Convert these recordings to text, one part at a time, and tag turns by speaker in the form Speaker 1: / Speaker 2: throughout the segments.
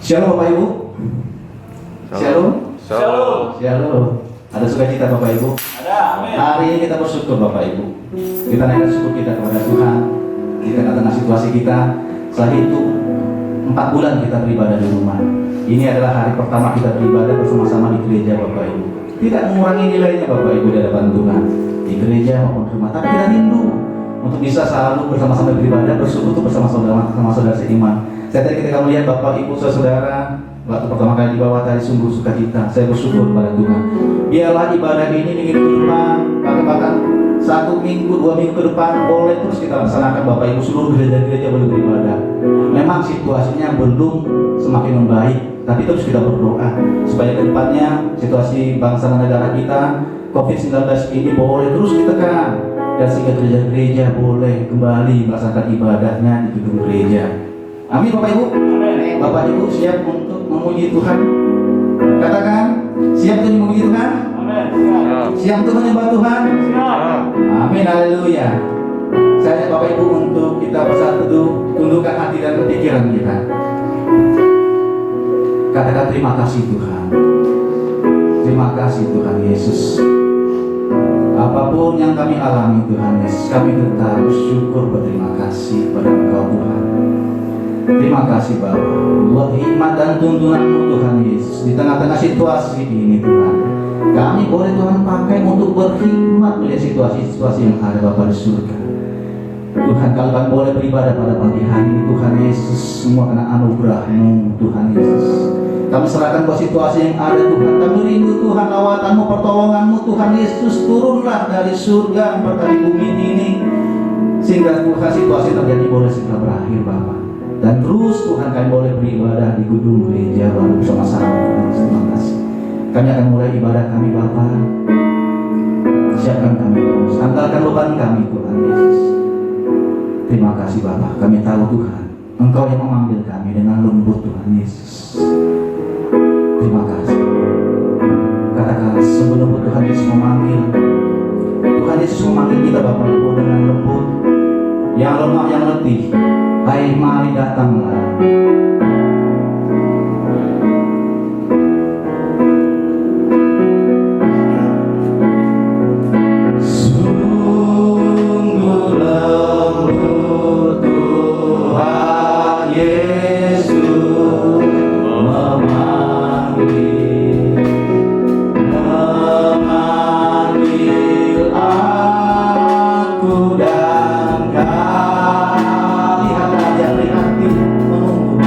Speaker 1: Shalom Bapak Ibu. Shalom.
Speaker 2: Shalom.
Speaker 1: Shalom. Ada sukacita Bapak Ibu?
Speaker 2: Ada, amin.
Speaker 1: Hari ini kita bersyukur Bapak Ibu. Kita naikkan syukur kita kepada Tuhan di tengah-tengah situasi kita. Setelah itu 4 bulan kita beribadah di rumah. Ini adalah hari pertama kita beribadah bersama-sama di gereja Bapak Ibu. Tidak mengurangi nilainya Bapak Ibu di hadapan Tuhan di gereja maupun di rumah, tapi kita rindu untuk bisa selalu bersama-sama beribadah, bersekutu bersama saudara seiman. Saya tadi ketika melihat Bapak Ibu saudara waktu pertama kali dibawa tadi sungguh sukacita. Saya bersyukur kepada Tuhan. Biarlah ibadah ini di minggu depan, bahkan 1 minggu, 2 minggu ke depan boleh terus kita laksanakan Bapak Ibu, seluruh gereja-gereja boleh beribadah. Memang situasinya belum semakin membaik, tapi terus kita berdoa supaya ke depannya situasi bangsa dan negara kita COVID-19 ini boleh terus ditekan, dan sehingga gereja-gereja boleh kembali melaksanakan ibadahnya di gedung gereja. Amin Bapak Ibu.
Speaker 2: Amin.
Speaker 1: Bapak Ibu siap untuk memuji Tuhan? Katakan, siap untuk memuji Tuhan?
Speaker 2: Amin.
Speaker 1: Siap untuk menyembah Tuhan?
Speaker 2: Siap.
Speaker 1: Amin, haleluya. Saya ajak Bapak Ibu untuk kita bersaat teduh, tundukkan hati dan pikiran kita. Katakan terima kasih Tuhan. Terima kasih Tuhan Yesus. Apapun yang kami alami Tuhan Yesus, kami tetap bersyukur, berterima kasih kepada Engkau Tuhan. Terima kasih Bapa buat hikmat dan tuntunanmu Tuhan Yesus di tengah-tengah situasi ini Tuhan. Kami boleh Tuhan pakai untuk berkhidmat melihat situasi-situasi yang ada Bapa di surga. Tuhan, kalau kami boleh beribadah pada pagi hari ini Tuhan Yesus, semua karena anugerah-Mu Tuhan Yesus. Kami serahkan buat situasi yang ada Tuhan. Kami rindu Tuhan lawatan-Mu, pertolongan-Mu Tuhan Yesus. Turunlah dari surga memberkati bumi ini, sehingga Tuhan situasi terjadi boleh segera berakhir Bapa. Dan terus Tuhan kami boleh beribadah di gedung gereja baru bersama-sama Tuhan Yesus. Terima kasih. Kami akan mulai ibadah kami Bapa. Siapkan kami terus, angkalkan beban kami Tuhan Yesus. Terima kasih Bapa. Kami tahu Tuhan Engkau yang memanggil kami dengan lembut Tuhan Yesus. Terima kasih. Katakan sebelum Tuhan Yesus memanggil, Tuhan Yesus memanggil kita Bapa Ibu dengan lembut. Yang lemah, yang letih, hai mari datanglah. Sungguh lembut Tuhan Yesus memanggil aku dan kau. Lihatlah dia prihatin menunggu.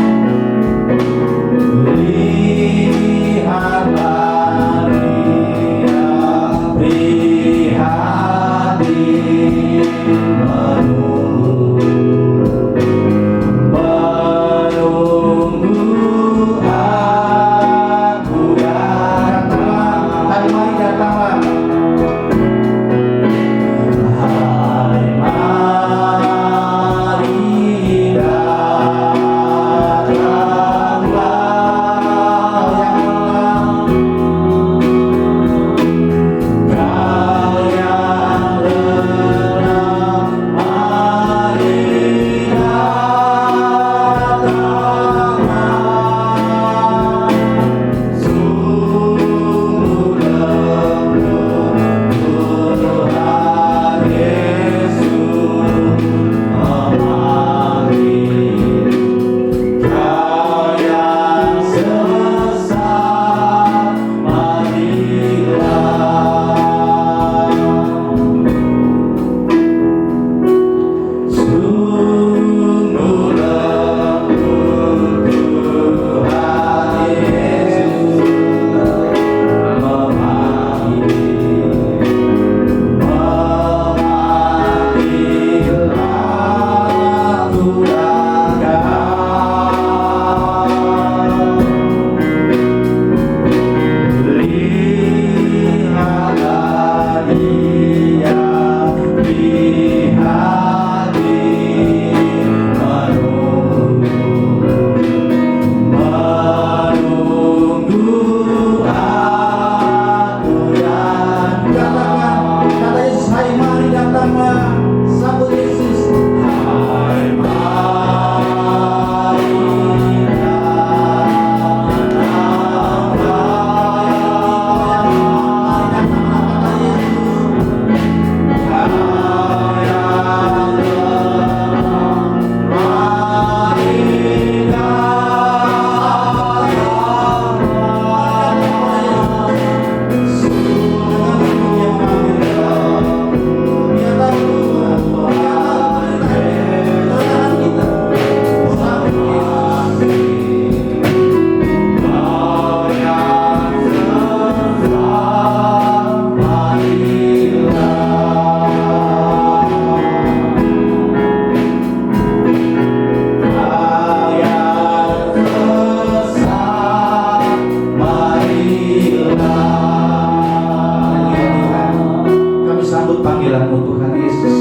Speaker 1: panggilan-Mu Tuhan Yesus.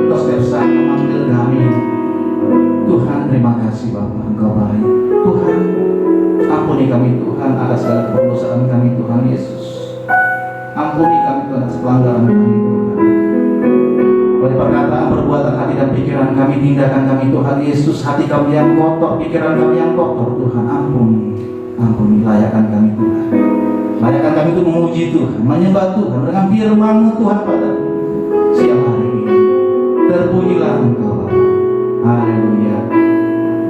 Speaker 1: Engkau setiap saat memanggil kami. Tuhan, terima kasih Bapa, Engkau baik. Tuhan, ampuni kami Tuhan atas segala keberdosaan kami Tuhan Yesus. Ampuni kami Tuhan atas pelanggaran kami Tuhan. Oleh perkataan, perbuatan, hati dan pikiran kami, tindakan kami Tuhan Yesus, hati kami yang kotor, pikiran kami yang kotor, Tuhan ampuni. Ampuni, layakkan kami Tuhan. Layakkan kami untuk memuji Tuhan, menyembah Tuhan dengan firman-Mu Tuhan pada siang hari ini. Terpujilah Engkau Bapa. Haleluya.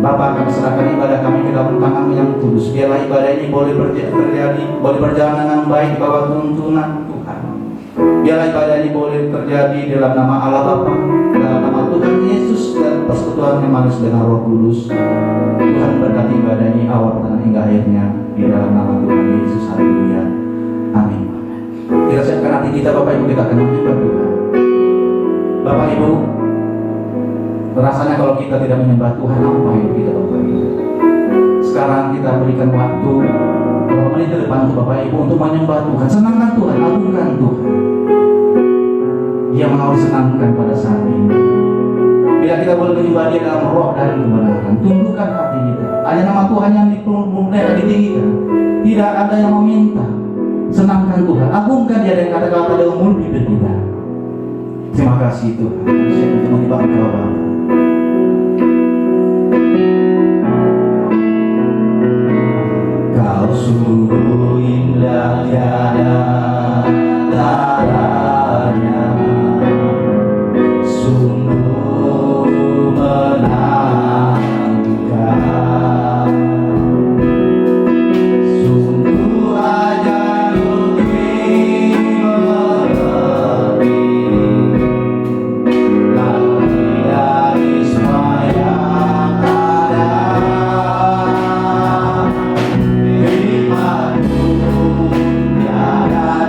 Speaker 1: Bapa, kami serahkan ibadah kami ke dalam tangan-Mu yang kudus. Biarlah ibadah ini boleh berjalan dengan baik di bawah tuntunan Tuhan. Biarlah ibadah ini boleh terjadi dalam nama Allah Bapa, dalam nama Tuhan Yesus, dan persekutuan yang manis dengan Roh Kudus. Tuhan berkati ibadah ini awal, tengah, hingga akhirnya di dalam nama Tuhan Yesus. Haleluya. Amin. Kita siapkan hati kita, Bapak Ibu, kita akan menyembah Tuhan. Bapak Ibu, rasanya kalau kita tidak menyembah Tuhan, apa hidup kita Bapak Ibu? Sekarang kita berikan waktu beberapa menit ke depan untuk Bapak Ibu untuk menyembah Tuhan. Senangkan Tuhan, agungkan Tuhan. Dia mau disenangkan pada saat ini. Bila kita boleh menyembah Dia dalam roh dan kebenaran, tundukkan hati kita. Hanya nama Tuhan yang ditinggikan. Tidak ada yang meminta. Senangkan Tuhan, agungkan Dia dengan kata-kata dalam mulut bibir kita. Terima kasih Tuhan. Saya untuk menyembah Engkau Bapa. Kau sungguh indah tiada taranya, sungguh menangkan, sungguh ajaib mengerti, lebih dari semua yang ada. Firman-Mu tiada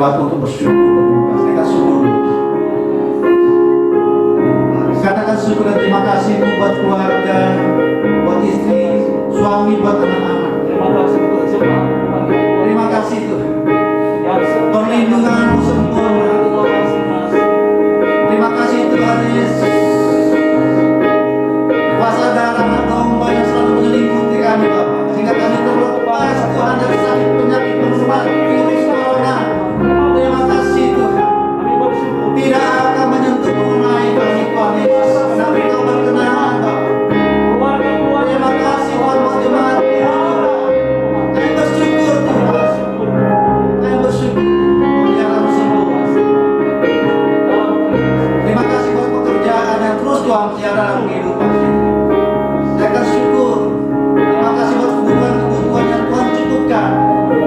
Speaker 1: waktu untuk bersyukur. Terima kasih. Katakan syukur. Katakan syukur dan terima kasih buat keluarga, buat istri, suami, buat anak-anak.
Speaker 2: Terima kasih untuk jemaat.
Speaker 1: Terima kasih Tuhan.
Speaker 2: Yang
Speaker 1: Perlindungan-Mu sempurna.
Speaker 2: Terima kasih Mas.
Speaker 1: Terima kasih Tuhan Yesus. Kuasa darah domba yang selalu menyelimuti kami Bapa, sehingga kami terlepas Tuhan dari sakit penyakit bersebar virus corona. Terima kasih Tuhan.
Speaker 2: Kami bersyukur.
Speaker 1: Tidak akan menyentuh mengenai kami Tuhan Yesus. Karena Engkau berkenan Bapa.
Speaker 2: Keluarga-keluarga.
Speaker 1: Terima kasih Tuhan buat jemaat. Kami bersyukur Tuhan. Kami bersyukur. Yang harus sembuh. Terima kasih buat pekerjaan yang terus Tuhan tiada dalam kehidupan kita. Saya akan syukur. Terima kasih buat kebutuhan-kebutuhan yang Tuhan cukupkan.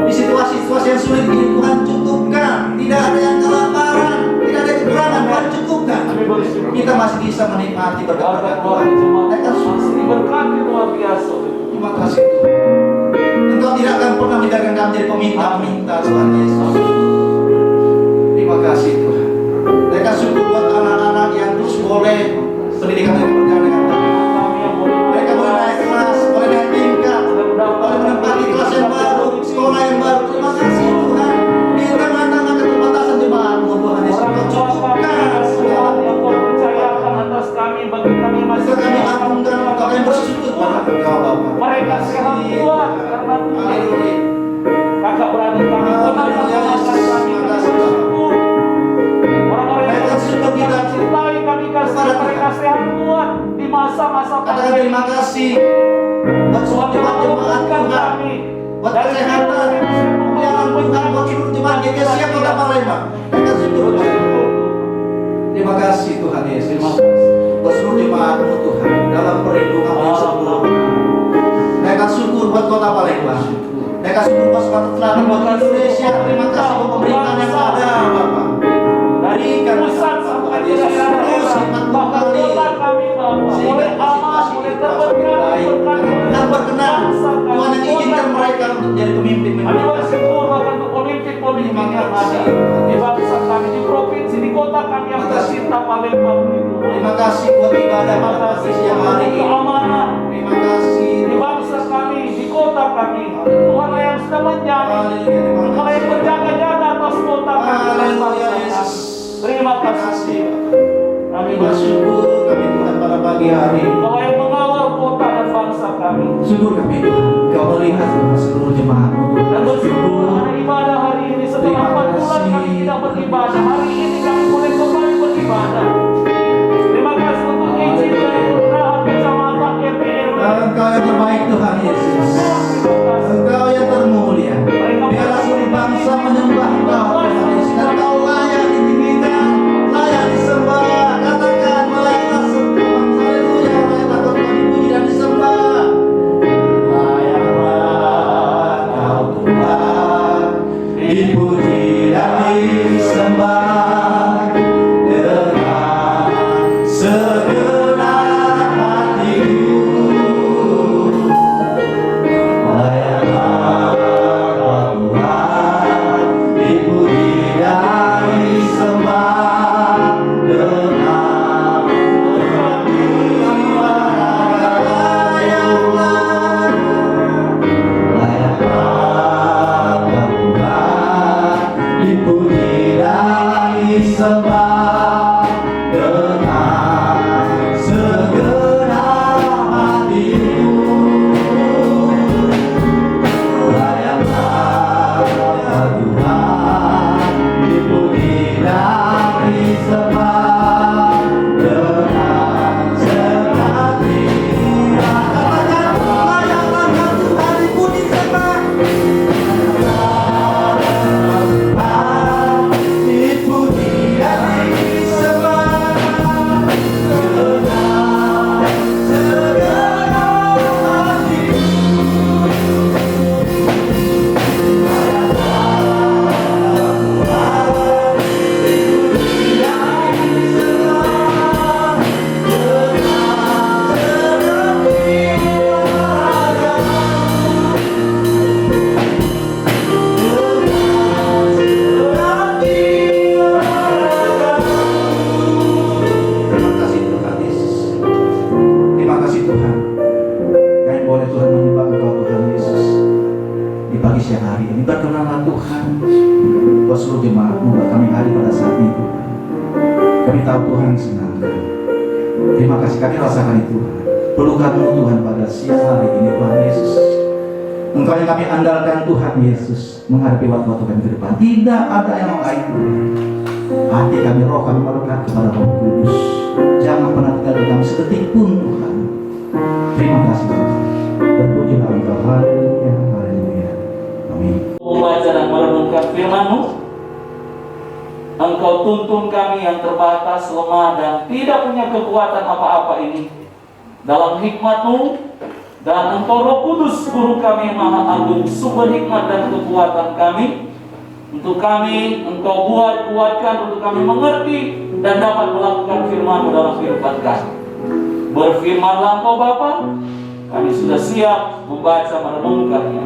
Speaker 1: Di situasi-situasi yang sulit ini Tuhan cukupkan. Tidak ada yang kelaparan, tidak ada kekurangan, Tuhan cukupkan.
Speaker 2: Kami bersyukur.
Speaker 1: Kita masih bisa menikmati berkat-berkat Tuhan.
Speaker 2: Keluarga-keluarga
Speaker 1: Saya akan
Speaker 2: jemaat
Speaker 1: syukur.
Speaker 2: masih diberkati luar biasa.
Speaker 1: Terima kasih Tuhan. Engkau tidak akan pernah membiarkan kami jadi peminta-peminta Tuhan Yesus. Terima kasih Tuhan. Saya akan syukur buat anak-anak yang terus boleh pendidikan mereka berjalan dengan baik.
Speaker 2: Kami yang boleh
Speaker 1: Mereka boleh naik kelas, boleh naik tingkat, boleh menempati kelas yang baru, sekolah yang baru. Terima kasih Tuhan. Di tengah-tengah keterbatasan jemaat-Mu Tuhan Yesus, Engkau cukupkan segala
Speaker 2: yang Kau percayakan atas kami, bagi kami yang masih
Speaker 1: Maka kami agungkan, kami bersyukur pada Engkau Bapa.
Speaker 2: mereka sehat kuat karena Tuhan.
Speaker 1: Haleluya.
Speaker 2: Kakak beradik kami menangkan kami bersyukur. Orang-orang yang mencintai kami kasih mereka sehat kuat di masa-masa
Speaker 1: Katakan terima kasih buat semua jemaat Tuhan,
Speaker 2: kami
Speaker 1: buat kesehatan, pelayanan Tuhan, buat seluruh jemaat GKSI Kota Palembang. Katakan syukur Tuhan. Terima kasih Tuhan Yesus. Buat seluruh jemaat-Mu Tuhan dalam perlindungan-Mu yang sempurna. Katakan syukur buat Kota Palembang. Katakan syukur buat Sumatera Selatan, buat Indonesia. Terima kasih buat pemerintahan yang ada Bapak.
Speaker 2: dari pusat sampai ke daerah-daerah bahkan kota kami Bapak boleh aman, boleh terberkati
Speaker 1: dan berkenan Tuhan yang izinkan mereka untuk jadi pemimpin.
Speaker 2: kami bersyukur bahkan untuk pemimpin-pemimpin yang ada di bangsa kami, di provinsi, di kota kami yang tercinta Palembang itu.
Speaker 1: Terima kasih buat ibadah
Speaker 2: Terima
Speaker 1: pada
Speaker 2: kasih
Speaker 1: siang hari ini.
Speaker 2: keamanan
Speaker 1: Terima kasih
Speaker 2: di bangsa kami, di kota kami. Tuhan yang sudah menjaga, Tuhan yang berjaga-jaga atas kota kami, atas
Speaker 1: Haleluya
Speaker 2: bangsa
Speaker 1: Yesus.
Speaker 2: kami. Terima
Speaker 1: Terima
Speaker 2: kasih.
Speaker 1: kasih.
Speaker 2: Kami
Speaker 1: Terima
Speaker 2: bersyukur.
Speaker 1: syukur kami Tuhan pada pagi hari ini.
Speaker 2: Kau yang mengawal kota dan bangsa kami.
Speaker 1: Syukur kami Tuhan. Kau melihat Tuhan seluruh jemaat-Mu Tuhan.
Speaker 2: Dan bersyukur ada ibadah hari ini setelah 4 bulan kami tidak beribadah. Hari ini kami boleh kembali beribadah. Terima kasih untuk izin dari kelurahan kecamatan RT RW.
Speaker 1: Engkau yang terbaik Tuhan Yesus. Engkau yang termulia. Biarlah seluruh bangsa menyembah Engkau Tuhan Yesus. Dan Engkau layak ditinggikan, layak disembah. Katakan layaklah semua bangsa. Haleluya. Layaklah Kau Tuhan dipuji dan disembah. Layaklah Kau Tuhan dipuji dan disembah dengan segenap hatiku. Layaklah Kau Tuhan dipuji dan disembah dengan segenap hatiku. Layaklah Kau Tuhan dipuji dan disembah dengan segenap hatiku. Layaklah Kau Tuhan dipuji dan disembah dengan segenap hatiku. Katakan layaklah Kau Tuhan dipuji disembah. Dipuji dan buat seluruh jemaat-Mu, buat kami hari pada saat ini Tuhan. Kami tahu Tuhan senang. Terima kasih kami rasakan itu Tuhan. Pelukan-Mu Tuhan pada siang hari ini Tuhan Yesus. Engkau yang kami andalkan Tuhan Yesus menghadapi waktu-waktu kami ke depan. Tidak ada yang lain Tuhan. Hati kami, roh kami melekat kepada Roh Kudus. Jangan pernah tinggalkan kami sedetik pun Tuhan. Terima kasih Tuhan. Terpuji nama Engkau. Haleluya, haleluya. Amin.
Speaker 2: Membaca dan merenungkan firman-Mu, Engkau tuntun kami yang terbatas, lemah, dan tidak punya kekuatan apa-apa ini dalam hikmat-Mu, dan Engkau Roh Kudus, Guru kami yang Maha Agung, sumber hikmat dan kekuatan kami. Untuk kami, Engkau kuatkan untuk kami mengerti dan dapat melakukan firman-Mu dalam kehidupan kami. Berfirmanlah Engkau Bapa, kami sudah siap membaca merenungkannya.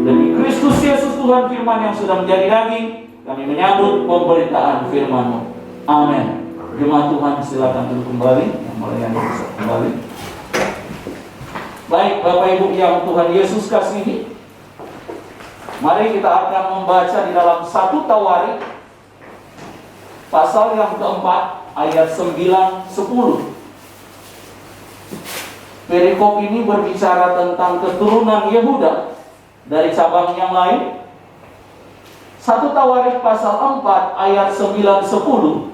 Speaker 2: Demi Kristus Yesus Tuhan firman yang sudah menjadi daging, kami menyambut pemberitaan firman-Mu. Amin. Jemaat Tuhan silakan duduk kembali. Yang melayani bisa kembali. Baik Bapak Ibu yang Tuhan Yesus kasihi, mari kita akan membaca di dalam 1 Tawarik pasal yang keempat ayat 9-10. Perikop ini berbicara tentang keturunan Yehuda dari cabang yang lain. 1 Tawarik pasal 4 ayat 9-10.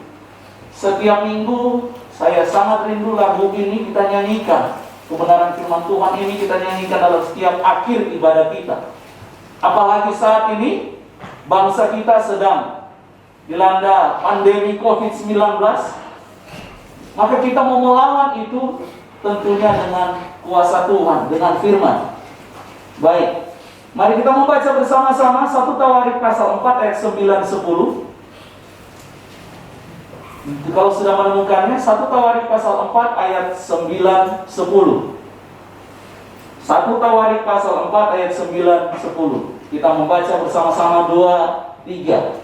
Speaker 2: Setiap minggu saya sangat rindu lagu ini kita nyanyikan. Kebenaran firman Tuhan ini kita nyanyikan dalam setiap akhir ibadah kita. Apalagi saat ini bangsa kita sedang dilanda pandemi COVID-19, maka kita mau melawan itu tentunya dengan kuasa Tuhan, dengan firman. Baik, mari kita membaca bersama-sama 1 Tawarik pasal 4 ayat 9-10. Kalau sudah menemukannya, 1 Tawarik pasal 4 ayat 9-10. 1 Tawarik pasal 4 ayat 9-10. Kita membaca bersama-sama 2-3.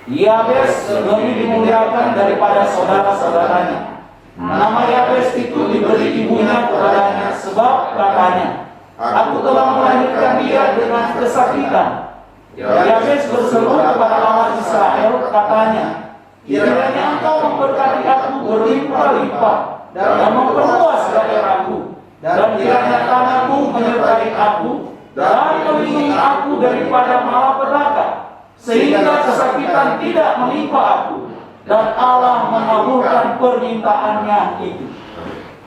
Speaker 2: Yabes lebih dimuliakan daripada saudara-saudaranya. Nama Yabes itu diberi ibunya kepadanya, sebab katanya, aku telah melahirkan dia dengan kesakitan. Yabes berseru kepada Allah Israel, katanya, kiranya engkau memberkati aku berlimpah-limpah dan memperluas daerahku, dan kiranya tanganmu menyertai aku dan melindungi aku daripada malapetaka, sehingga kesakitan tidak menimpa aku. Dan Allah mengabulkan permintaannya itu.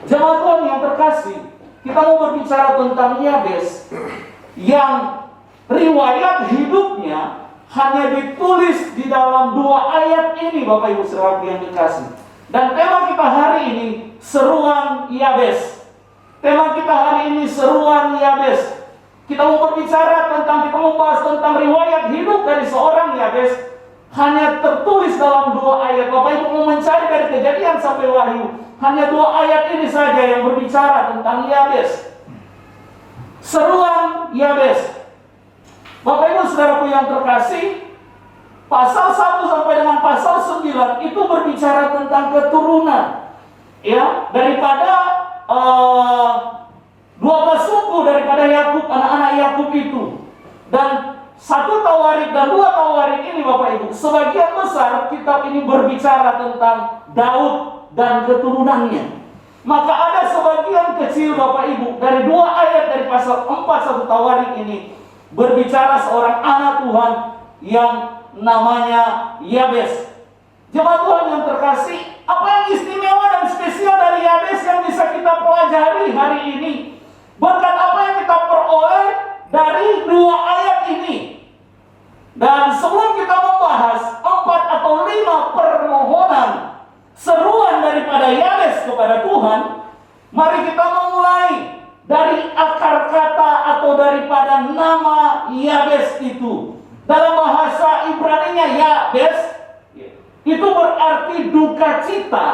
Speaker 2: Jemaat Tuhan yang terkasih, kita mau berbicara tentang Yabes yang riwayat hidupnya hanya ditulis di dalam 2 ayat ini, Bapak Ibu saudaraku yang terkasih. Dan tema kita hari ini seruan Yabes. Tema kita hari ini seruan Yabes. Kita mau berbicara tentang, kita mau bahas tentang riwayat hidup dari seorang Yabes. Hanya tertulis dalam 2 ayat. Bapak Ibu mau mencari dari Kejadian sampai Wahyu, hanya 2 ayat ini saja yang berbicara tentang Yabes. Seruan Yabes. Bapak Ibu saudaraku yang terkasih, pasal 1 sampai dengan pasal 9 itu berbicara tentang keturunan. Ya, daripada 12 suku daripada Yakub, anak-anak Yakub itu. Dan 1 Tawarik dan 2 Tawarik ini Bapak Ibu, sebagian besar kitab ini berbicara tentang Daud dan keturunannya. Maka ada sebagian kecil Bapak Ibu dari 2 ayat dari pasal 4 1 Tawarik ini berbicara seorang anak Tuhan yang namanya Yabes. Jemaat Tuhan yang terkasih, apa yang istimewa dan spesial dari Yabes yang bisa kita pelajari hari ini? Berkat apa yang kita peroleh dari 2 ayat ini? Dan sebelum kita membahas 4 atau 5 permohonan seruan daripada Yabes kepada Tuhan, mari kita memulai dari akar kata atau daripada nama Yabes itu. Dalam bahasa Ibrani-nya Yabes itu berarti duka cita,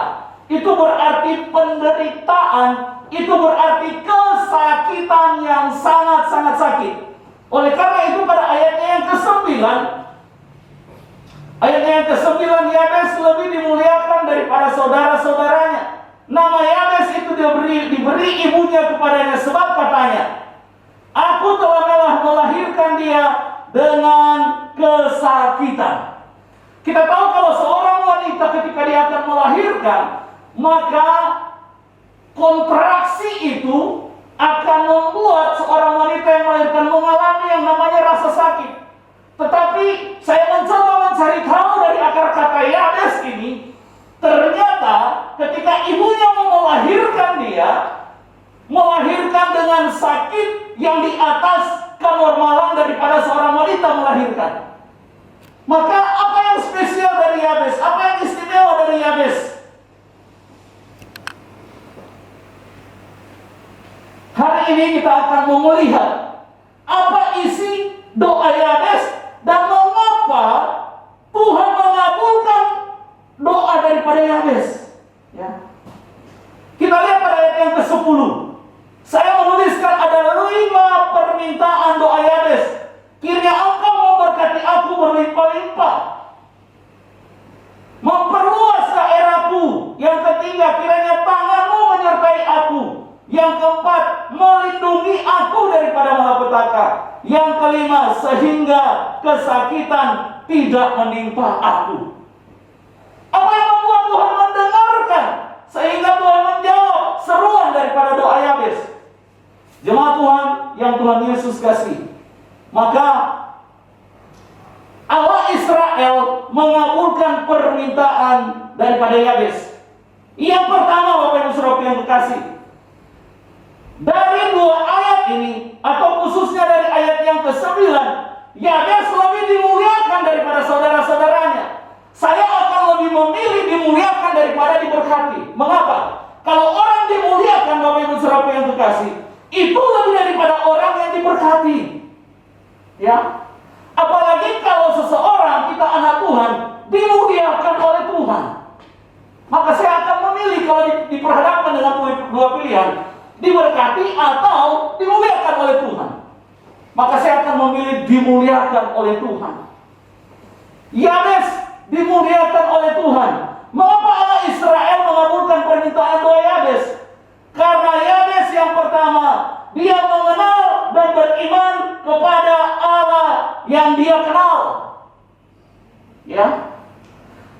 Speaker 2: itu berarti penderitaan, itu berarti kesakitan yang sangat-sangat sakit. Oleh karena itu pada ayatnya yang ke-9, Yabes lebih dimuliakan daripada saudara-saudaranya. Nama Yabes itu diberi ibunya kepadanya, sebab katanya, aku telah melahirkan dia dengan kesakitan. Kita tahu kalau seorang wanita ketika dia akan melahirkan, maka kontraksi itu akan membuat seorang wanita yang melahirkan mengalami yang namanya rasa sakit. Tetapi saya mencoba mencari tahu dari akar kata Yabes ini, ternyata ketika ibunya mau melahirkan dia, melahirkan dengan sakit yang di atas kenormalan daripada seorang wanita melahirkan. Maka apa yang spesial dari Yabes? Apa yang istimewa dari Yabes? Hari ini kita akan mau melihat apa isi doa Yabes dan mengapa Tuhan mengabulkan doa daripada Yabes. Ya. Kita lihat pada ayat yang ke-10. Saya menuliskan ada 5 permintaan doa Yabes. Kiranya engkau memberkati aku berlimpah-limpah, memperluas daerahku. Yang ketiga, kiranya tanganmu menyertai aku. Yang keempat, melindungi aku daripada malapetaka. Yang kelima, sehingga kesakitan tidak menimpa aku. Apa yang membuat Tuhan mendengarkan sehingga Tuhan menjawab seruan daripada doa Yabes? Jemaat Tuhan yang Tuhan Yesus kasih, maka Allah Israel mengabulkan permintaan daripada Yabes. Yang pertama, Bapak Ibu Saudara yang kekasih, dari 2 ayat ini, atau khususnya dari ayat yang ke-9, Yabes lebih dimuliakan daripada saudara-saudaranya. Saya akan lebih memilih dimuliakan daripada diberkati. Mengapa? Kalau orang dimuliakan, Bapak Ibu Saudara yang kekasih, itu lebih daripada orang yang diberkati. Ya, apalagi kalau seseorang, kita anak Tuhan, dimuliakan oleh Tuhan. Maka saya akan memilih kalau diperhadapkan dengan 2 pilihan, diberkati atau dimuliakan oleh Tuhan. Maka saya akan memilih dimuliakan oleh Tuhan. Yabes dimuliakan oleh Tuhan. Mengapa Allah Israel mengabulkan permintaan doa Yabes? Karena Yabes yang pertama, dia mengenal dan beriman kepada Allah yang dia kenal. Ya,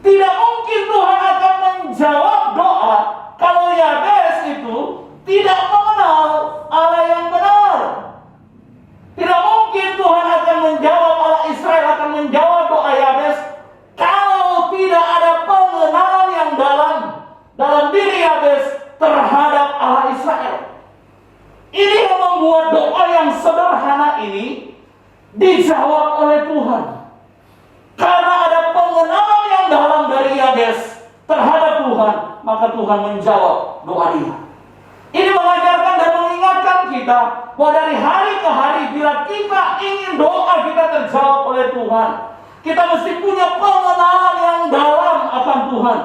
Speaker 2: tidak mungkin Tuhan akan menjawab doa kalau Yabes itu tidak mengenal Allah yang benar. Tidak mungkin Tuhan akan menjawab, Allah Israel akan menjawab doa Yabes kalau tidak ada pengenalan yang dalam diri Yabes terhadap Allah Israel. Ini yang membuat doa yang sederhana ini dijawab oleh Tuhan. Karena ada pengenalan yang dalam dari Yabes terhadap Tuhan, maka Tuhan menjawab doa dia. Ini mengajarkan dan mengingatkan kita bahwa dari hari ke hari, bila kita ingin doa kita terjawab oleh Tuhan, kita mesti punya pengenalan yang dalam akan Tuhan.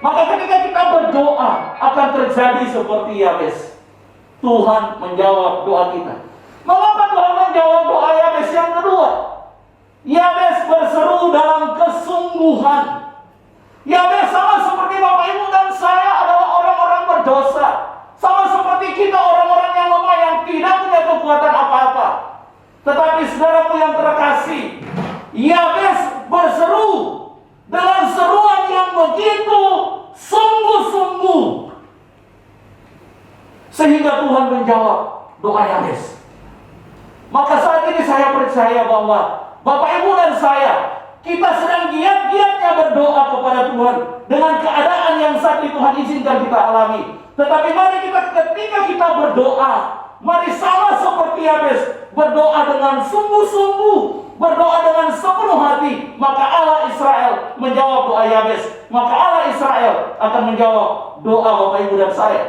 Speaker 2: Maka ketika kita berdoa, akan terjadi seperti Yabes. Tuhan menjawab doa kita. Mengapa Tuhan menjawab doa Yabes yang kedua? Yabes berseru dalam kesungguhan. Yabes sama seperti Bapak Ibu dan saya adalah orang-orang berdosa. Sama seperti kita orang-orang yang lemah yang tidak punya kekuatan apa-apa. Tetapi saudaraku yang terkasih, Yabes berseru dengan seruan yang begitu sungguh-sungguh, sehingga Tuhan menjawab doa Yabes. Maka saat ini saya percaya bahwa Bapak Ibu dan saya, kita sedang giat-giatnya berdoa kepada Tuhan dengan keadaan yang saat ini Tuhan izinkan kita alami. Tetapi mari ketika kita berdoa, mari sama seperti Yabes, berdoa dengan sungguh-sungguh, berdoa dengan sepenuh hati. Maka Allah Israel menjawab doa Yabes. Maka Allah Israel akan menjawab doa Bapak Ibu dan saya.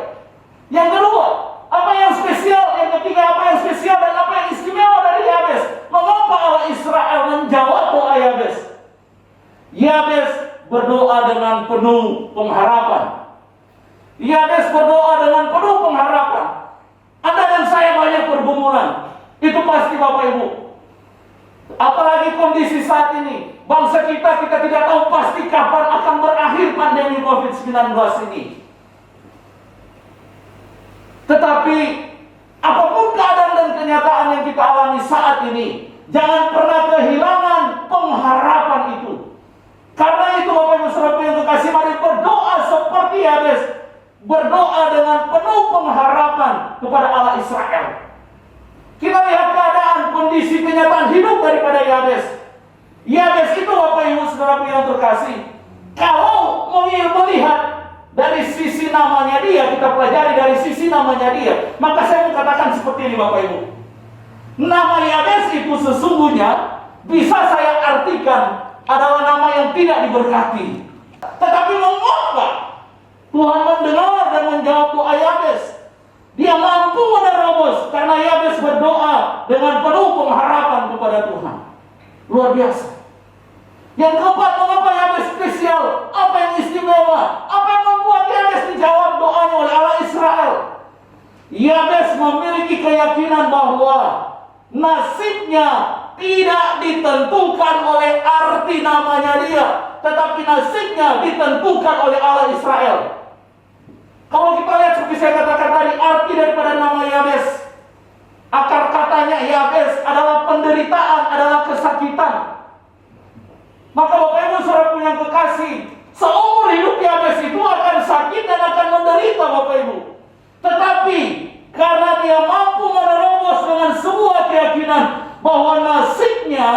Speaker 2: Yang kedua, apa yang spesial? Yang ketiga, apa yang spesial dan apa yang istimewa dari Yabes? Mengapa Allah Israel menjawab doa Yabes? Yabes berdoa dengan penuh pengharapan. Yabes berdoa dengan penuh pengharapan. Anda dan saya banyak pergumulan. Itu pasti Bapak Ibu. Apalagi kondisi saat ini, bangsa kita tidak tahu pasti kapan akan berakhir pandemi COVID-19 ini. Tetapi apapun keadaan dan kenyataan yang kita alami saat ini, Jangan pernah kehilangan pengharapan itu. Karena itu Bapak Ibu Saudara yang terkasih, mari berdoa seperti Yabes. Berdoa dengan penuh pengharapan kepada Allah Israel. Kita lihat keadaan, kondisi, kenyataan hidup daripada Yabes. Yabes itu Bapak Ibu Saudara yang terkasih, kalau melihat dari sisi namanya dia, kita pelajari dari sisi namanya dia, maka saya mau katakan seperti ini Bapak Ibu. Nama Yabes itu sesungguhnya bisa saya artikan adalah nama yang tidak diberkati. Tetapi mengapa Tuhan mendengar dan menjawab doa Yabes? Dia mampu menerobos karena Yabes berdoa dengan penuh pengharapan kepada Tuhan. Luar biasa. Yang keempat, mengapa Yabes spesial? Apa yang istimewa? Apa yang membuat Yabes dijawab doanya oleh Allah Israel? Yabes memiliki keyakinan bahwa nasibnya tidak ditentukan oleh arti namanya dia, tetapi nasibnya ditentukan oleh Allah Israel. Kalau kita lihat seperti saya katakan tadi, arti daripada nama Yabes, akar katanya Yabes adalah penderitaan, adalah kesakitan. Maka Bapak Ibu Saudara yang kekasih, seumur hidup Yabes itu akan sakit dan akan menderita Bapak Ibu. Tetapi karena dia mampu menerobos dengan sebuah keyakinan bahwa nasibnya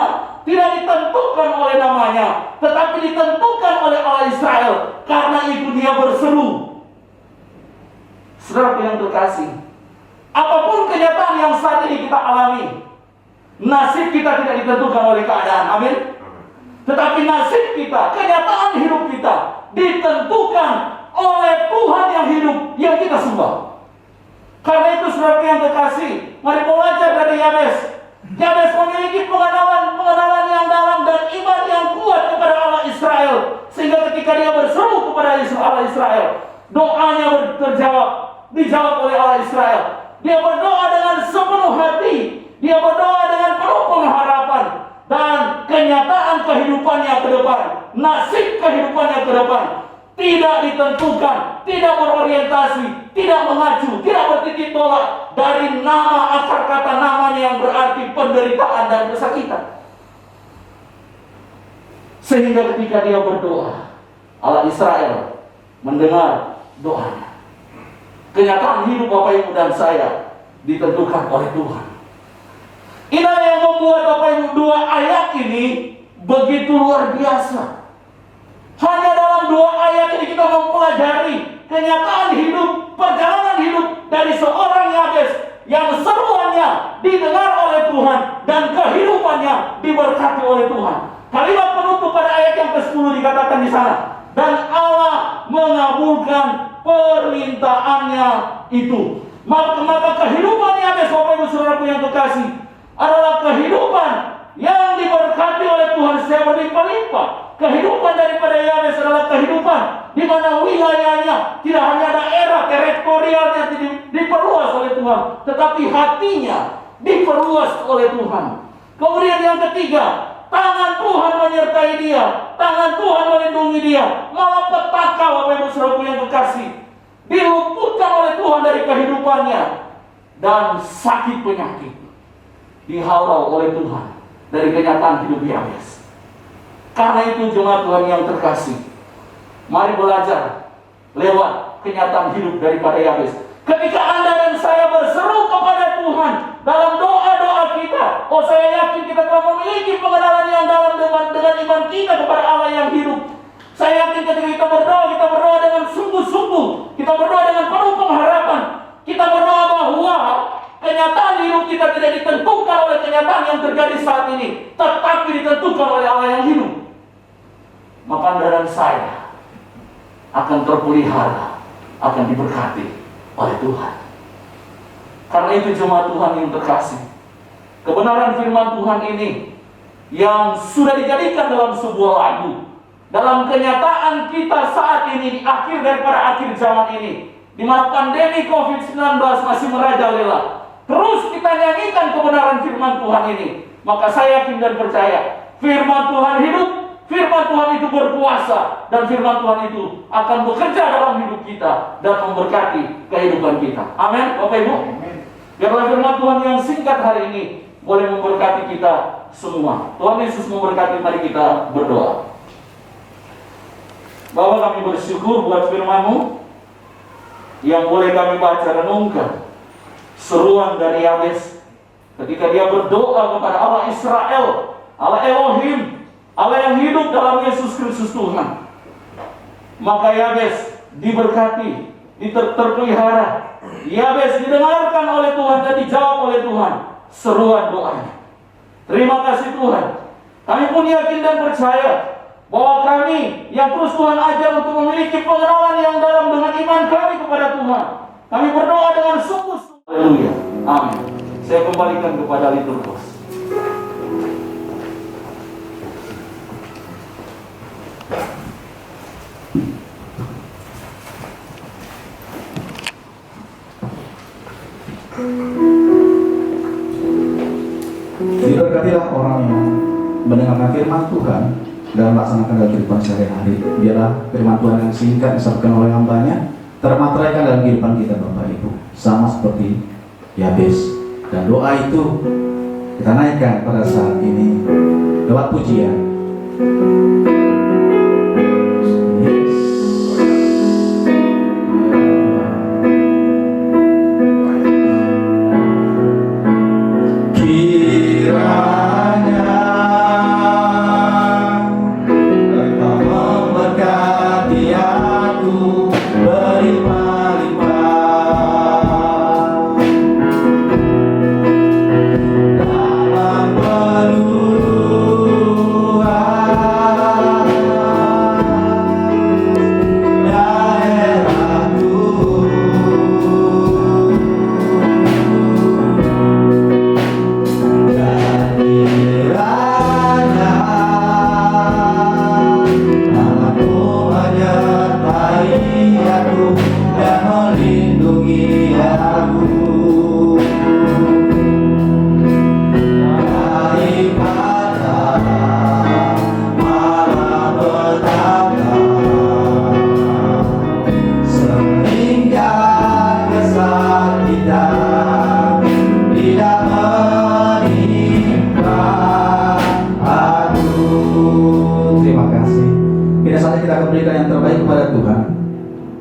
Speaker 2: tidak ditentukan oleh namanya, tetapi ditentukan oleh Allah Israel. Karena itu dia berseru. Saudara yang terkasih, apapun kenyataan yang saat ini kita alami, nasib kita tidak ditentukan oleh keadaan. Amin. Tetapi nasib kita, kenyataan hidup kita ditentukan oleh Tuhan yang hidup, yang kita sembah. Karena itu saudara yang terkasih, mari belajar dari Yabes. Yabes memiliki pengenalan yang dalam dan iman yang kuat kepada Allah Israel, sehingga ketika dia berseru kepada Allah Israel, doanya dijawab oleh Allah Israel. Dia berdoa dengan sepenuh hati, dia berdoa dengan penuh pengharapan, dan kenyataan kehidupannya ke depan, nasib kehidupannya ke depan tidak ditentukan, tidak berorientasi, tidak mengacu, tidak bertitik tolak dari nama, akar kata namanya yang berarti penderitaan dan kesakitan. Sehingga ketika dia berdoa, Allah Israel mendengar doanya. Kenyataan hidup Bapak Ibu dan saya ditentukan oleh Tuhan. Inilah yang membuat Bapak Ibu dua ayat ini begitu luar biasa. Hanya dalam dua ayat ini kita mempelajari kenyataan hidup, perjalanan hidup dari seorang Yabes yang seruannya didengar oleh Tuhan dan kehidupannya diberkati oleh Tuhan. Kalimat penutup pada ayat yang ke-10 dikatakan di sana, dan Allah mengabulkan permintaannya itu. Maka kehidupan Yabes, Bapak Ibu Saudaraku yang kekasih, adalah kehidupan yang diberkati oleh Tuhan secara berlimpah-limpah. Kehidupan daripada Yabes adalah kehidupan di mana wilayahnya tidak hanya daerah teritorialnya diperluas oleh Tuhan, tetapi hatinya diperluas oleh Tuhan. Kemudian yang ketiga, tangan Tuhan menyertai dia, tangan Tuhan melindungi dia. Malapetaka Bapak Ibu Saudaraku yang kekasih, diluputkan oleh Tuhan dari kehidupannya, dan sakit penyakit dihalau oleh Tuhan dari kenyataan hidup Yabes. Karena itu jemaat Tuhan yang terkasih, mari belajar lewat kenyataan hidup daripada Yabes. Ketika Anda dan saya berseru kepada Tuhan dalam doa-doa kita, oh saya yakin kita telah memiliki pengenalan yang dalam dengan iman kita kepada Allah yang hidup. Saya yakin ketika kita berdoa dengan sungguh-sungguh, kita berdoa dengan penuh pengharapan, kita berdoa bahwa kenyataan hidup kita tidak ditentukan oleh kenyataan yang terjadi saat ini, tetapi ditentukan oleh Allah yang hidup. Maka Anda dan saya akan terpelihara, akan diberkati oleh Tuhan. Karena itu jemaat Tuhan yang terkasih, kebenaran firman Tuhan ini yang sudah dijadikan dalam sebuah lagu, dalam kenyataan kita saat ini, di akhir daripada akhir zaman ini, di mana pandemi COVID-19 masih merajalela, terus kita nyanyikan kebenaran firman Tuhan ini. Maka saya yakin dan percaya, firman Tuhan hidup, firman Tuhan itu berkuasa, dan firman Tuhan itu akan bekerja dalam hidup kita dan memberkati kehidupan kita. Amin, Bapak Ibu. Biarlah firman Tuhan yang singkat hari ini boleh memberkati kita semua. Tuhan Yesus memberkati, mari kita berdoa. Bapa, kami bersyukur buat firman-Mu yang boleh kami baca renungkan. Seruan dari Yabes ketika dia berdoa kepada Allah Israel, Allah Elohim, Allah yang hidup dalam Yesus Kristus Tuhan. Maka Yabes diberkati, terpelihara. Yabes didengarkan oleh Tuhan dan dijawab oleh Tuhan seruan doanya. Terima kasih Tuhan. Kami pun yakin dan percaya bahwa kami yang terus Tuhan ajar untuk memiliki pengenalan yang dalam dengan iman kami kepada Tuhan. Kami berdoa dengan sungguh-sungguh. Haleluya. Amin. Saya kembalikan kepada liturgus.
Speaker 1: Diberkatilah orang yang mendengarkan firman Tuhan dan melaksanakan dalam kehidupan sehari-hari. Biarlah firman Tuhan yang singkat disampaikan oleh hambanya termateraikan dalam kehidupan kita Bapak Ibu, sama seperti Yabes. Dan doa itu kita naikkan pada saat ini lewat pujian.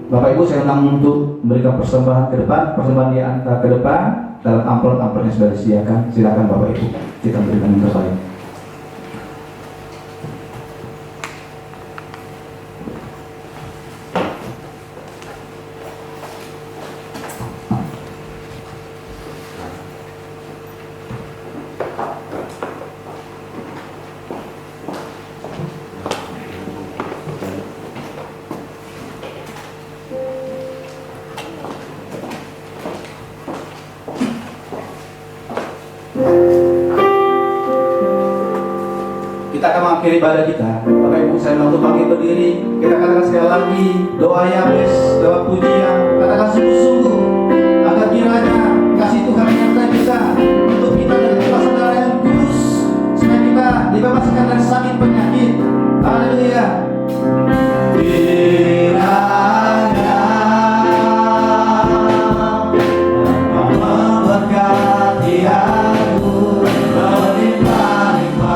Speaker 1: Bapak Ibu, saya undang untuk memberikan persembahan ke depan, persembahan di antara ke depan dalam amplop-amplop yang sudah disediakan. Silakan Bapak Ibu, kita berikan yang terbaik. Kita akan mengakhiri ibadah kita. Bapak Ibu, saya untuk bangkit berdiri. Kita katakan sekali lagi doa Yabes lewat pujian. Katakan sungguh-sungguh agar kiranya kasih Tuhan menyertai kita untuk kita dari kuasa darah yang kudus, supaya kita dibebaskan dari sakit penyakit. Haleluya. Kiranya memberkati aku berlimpah-limpah.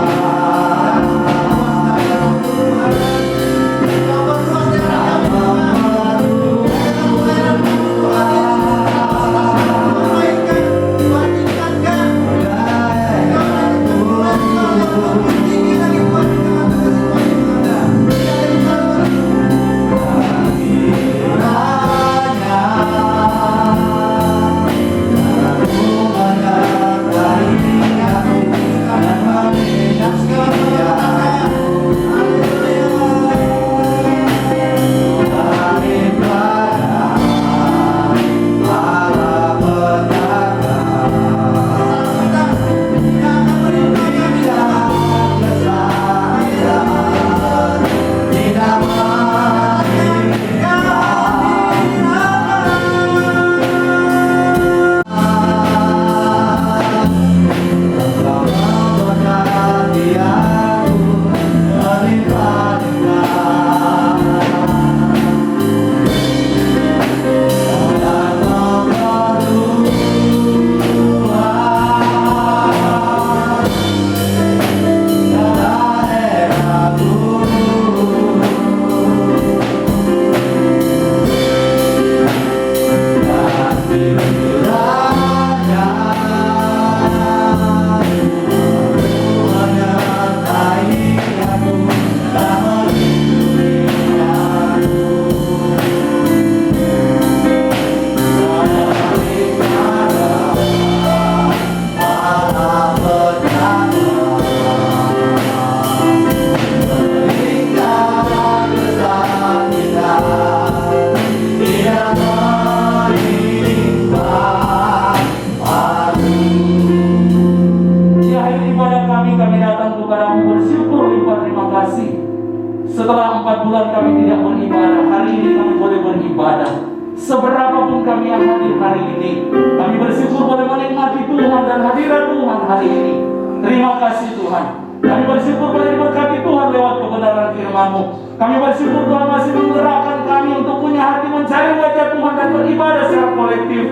Speaker 2: Setelah 4 bulan kami tidak beribadah, hari ini kami boleh beribadah. Seberapapun kami yang hadir hari ini, kami bersyukur boleh menikmati Tuhan dan hadirat Tuhan hari ini. Terima kasih Tuhan. Kami bersyukur boleh diberkati Tuhan lewat kebenaran firman-Mu. Kami bersyukur Tuhan masih menggerakkan kami untuk punya hati mencari wajah Tuhan dan beribadah secara kolektif.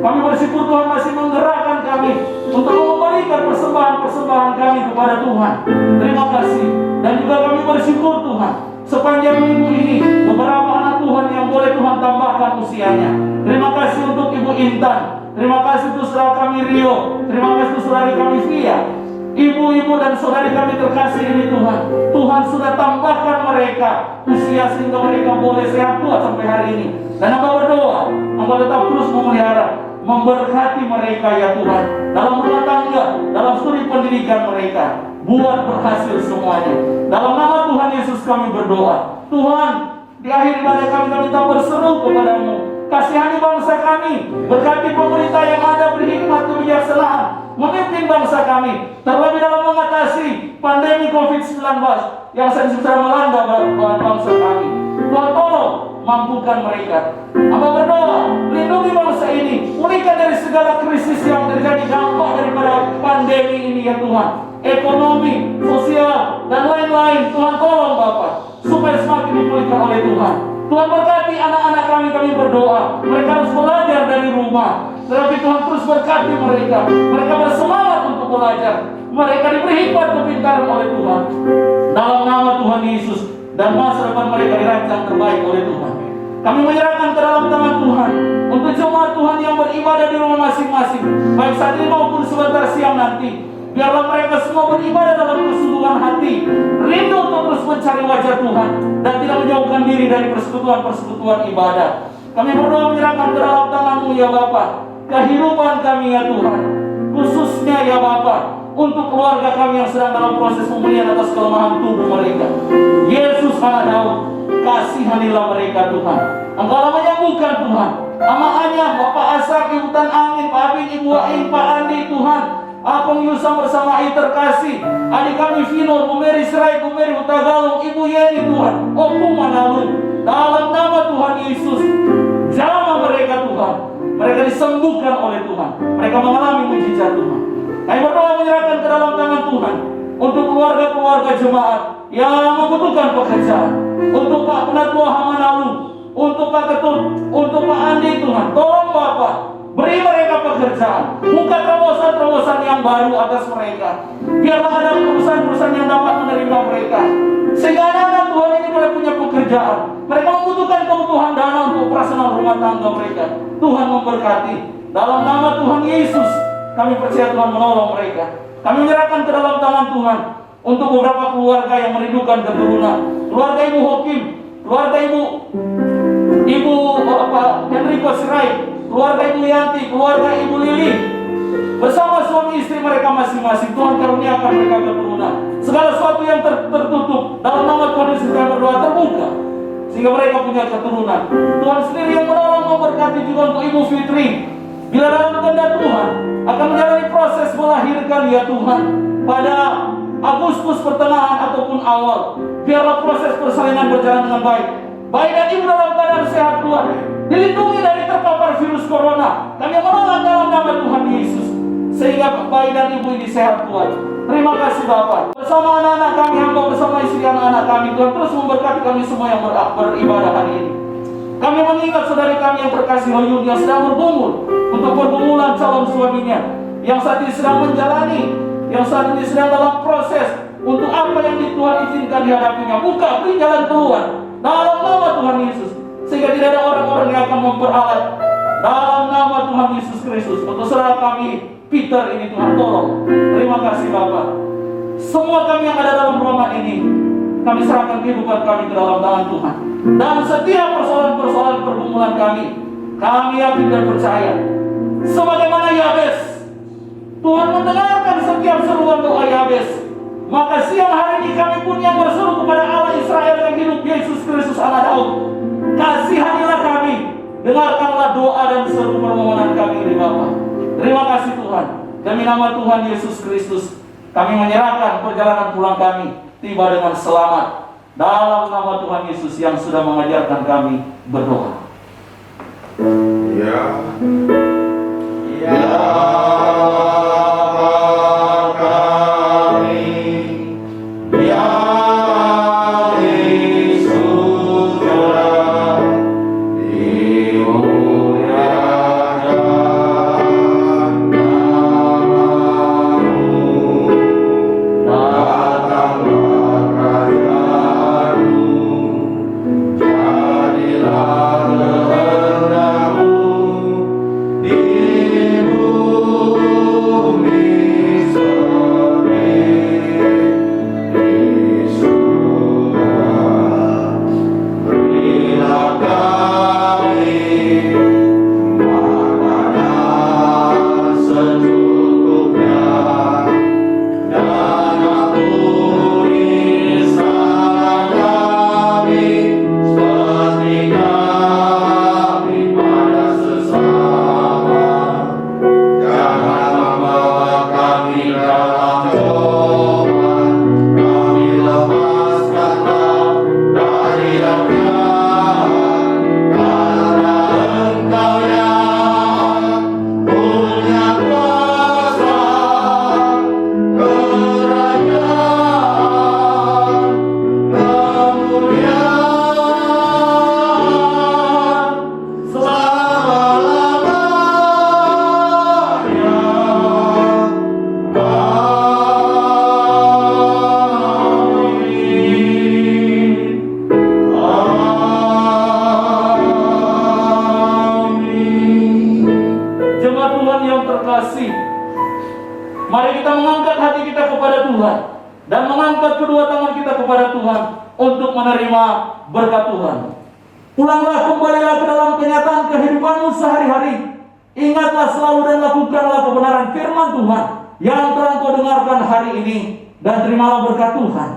Speaker 2: Kami bersyukur Tuhan masih menggerakkan kami untuk memberikan persembahan-persembahan kami kepada Tuhan. Terima kasih. Dan juga kami bersyukur Tuhan, sepanjang minggu ini beberapa anak Tuhan yang boleh Tuhan tambahkan usianya. Terima kasih untuk Ibu Intan. Terima kasih untuk saudara kami Rio. Terima kasih untuk saudari kami Via. Ibu-ibu dan saudari kami terkasih ini Tuhan, Tuhan sudah tambahkan mereka usia sehingga mereka boleh sehat tua sampai hari ini. Dan hamba berdoa, hamba tetap terus memelihara, memberkati mereka ya Tuhan, dalam rumah tangga, dalam studi pendidikan mereka, buat berhasil semuanya. Dalam nama Tuhan Yesus kami berdoa. Tuhan, di akhir ibadah kami tak berseru kepadamu, kasihani bangsa kami, berkati pemerintah yang ada, beri hikmat kebijaksanaan, memimpin bangsa kami, terlebih dalam mengatasi pandemi COVID-19 yang sedang melanda bangsa kami. Tuhan tolong mampukan mereka. Hamba berdoa, lindungi bangsa ini, pulihkan dari segala krisis yang terjadi dampak daripada pandemi ini ya Tuhan. Ekonomi, sosial, dan lain-lain, Tuhan tolong Bapak, supaya semakin dipulihkan oleh Tuhan. Tuhan berkati anak-anak kami berdoa. Mereka harus belajar dari rumah, tetapi Tuhan terus berkati mereka. Mereka bersemangat untuk belajar. Mereka diberi hikmat kepintaran oleh Tuhan. Dalam nama Tuhan Yesus, dan masa depan mereka dirancang terbaik oleh Tuhan. Kami menyerahkan ke dalam tangan Tuhan untuk jemaat Tuhan yang beribadah di rumah masing-masing, baik saat ini maupun sebentar siang nanti. Biarlah mereka semua beribadah dalam kesungguhan hati, rindu untuk terus mencari wajah Tuhan, dan tidak menjauhkan diri dari persekutuan-persekutuan ibadah. Kami berdoa menyerahkan ke dalam tangan-Mu ya Bapa, kehidupan kami ya Tuhan, khususnya ya Bapa, untuk keluarga kami yang sedang dalam proses pemulihan atas kelemahan tubuh mereka. Yesus anak Daud, kasihanilah mereka Tuhan. Engkaulah menyembuhkan Tuhan. Amaannya Bapak Asak, Ibu Tan Angin, Pak Abin, Ibu Ain, Pak Andi Tuhan, Apung Yusam bersama Ai terkasih, adik kami Vino, Bu Meri Serai, Bu Meri Utagalung, Ibu Yeni Tuhan, Opung Manalung. Dalam nama Tuhan Yesus, jamah mereka Tuhan. Mereka disembuhkan oleh Tuhan. Mereka mengalami mujizat Tuhan. Kami berdoa menyerahkan ke dalam tangan Tuhan untuk keluarga-keluarga jemaat yang membutuhkan pekerjaan. Untuk Pak Penatua Hamanalu, untuk Pak Ketut, untuk Pak Andi Tuhan. Tolong Bapak, beri mereka pekerjaan. Buka terobosan-terobosan yang baru atas mereka. Biarlah ada perusahaan-perusahaan yang dapat menerima mereka, sehingga anak-anak Tuhan ini boleh punya pekerjaan. Mereka membutuhkan kebutuhan dana untuk operasional rumah tangga mereka. Tuhan memberkati. Dalam nama Tuhan Yesus, kami percaya Tuhan menolong mereka. Kami menyerahkan ke dalam tangan Tuhan untuk beberapa keluarga yang merindukan keturunan. Keluarga Ibu Hokim, keluarga Ibu Bapak Henrico Sirai, keluarga Ibu Yanti, keluarga Ibu Lili, bersama suami istri mereka masing-masing. Tuhan karuniakan mereka keturunan. Segala sesuatu yang tertutup, dalam nama Tuhan Yesus kami berdoa terbuka, sehingga mereka punya keturunan. Tuhan sendiri yang menolong, memberkati juga untuk Ibu Fitri. Bila dalam kehendak Tuhan akan menjalani proses melahirkan ya Tuhan, pada Agustus pertengahan ataupun awal, biarlah proses persalinan berjalan dengan baik. Baik dan ibu dalam keadaan sehat Tuhan, dilindungi dari terpapar virus corona. Kami menolak dalam nama Tuhan Yesus, sehingga bayi dan ibu ini sehat Tuhan. Terima kasih Bapak. Bersama anak-anak kami, hamba bersama istri anak-anak kami, Tuhan terus memberkati kami semua yang beribadah hari ini. Kami mengingat saudari kami yang terkasih Hoyun yang sedang bergumul untuk pergumulan calon suaminya, yang saat ini sedang menjalani, yang saat ini sedang dalam proses untuk apa yang Tuhan izinkan dihadapinya. Buka, beri jalan keluar dalam nama Tuhan Yesus, sehingga tidak ada orang-orang yang akan memperalat. Dalam nama Tuhan Yesus Kristus, untuk saudara kami Peter ini Tuhan tolong. Terima kasih Bapak. Semua kami yang ada dalam ruangan ini, kami serahkan kehidupan kami ke dalam tangan Tuhan. Dan setiap persoalan-persoalan pergumulan kami yakin dan percaya, sebagaimana Yabes, Tuhan mendengarkan setiap seruan doa Yabes. Maka siang hari ini kami pun yang berseru kepada Allah Israel yang hidup, Yesus Kristus anak Daud, kasihanilah kami, dengarkanlah doa dan seru permohonan kami ini Bapa. Terima kasih Tuhan. Demi nama Tuhan Yesus Kristus, kami menyerahkan perjalanan pulang kami tiba dengan selamat. Dalam nama Tuhan Yesus yang sudah mengajarkan kami berdoa.
Speaker 3: Ya.
Speaker 2: Mari kita mengangkat hati kita kepada Tuhan dan mengangkat kedua tangan kita kepada Tuhan untuk menerima berkat Tuhan. Pulanglah, kembalilah ke dalam kenyataan kehidupanmu sehari-hari. Ingatlah selalu dan lakukanlah kebenaran firman Tuhan yang telah kau dengarkan hari ini, dan terimalah berkat Tuhan.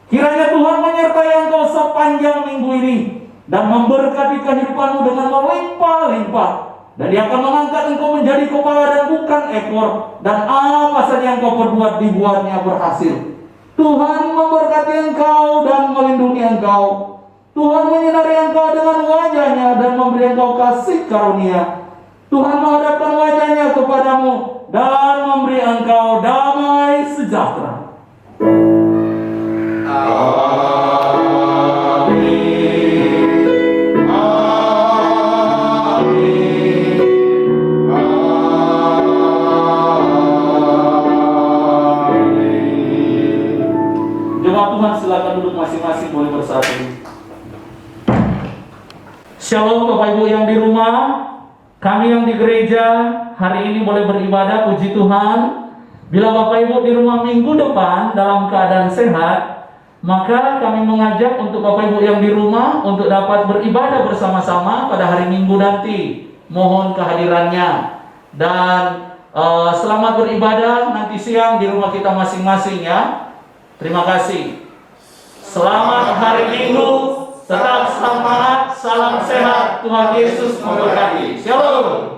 Speaker 2: Kiranya Tuhan menyertai engkau sepanjang minggu ini dan memberkati kehidupanmu dengan melimpah-limpah. Dan Dia akan mengangkat engkau menjadi kepala dan bukan ekor, dan apa saja yang kau perbuat dibuatnya berhasil. Tuhan memberkati engkau dan melindungi engkau. Tuhan menyinari engkau dengan wajah-Nya dan memberi engkau kasih karunia. Tuhan menghadapkan wajah-Nya kepadamu dan memberi engkau damai sejahtera. Tuhan, silakan duduk masing-masing, boleh bersatu. Shalom Bapak Ibu yang di rumah, kami yang di gereja hari ini boleh beribadah, puji Tuhan. Bila Bapak Ibu di rumah minggu depan dalam keadaan sehat, maka kami mengajak untuk Bapak Ibu yang di rumah untuk dapat beribadah bersama-sama pada hari Minggu nanti. Mohon kehadirannya. Dan selamat beribadah nanti siang di rumah kita masing-masing ya. Terima kasih. Selamat hari Minggu, tetap semangat, salam sehat, Tuhan Yesus memberkati. Shalom.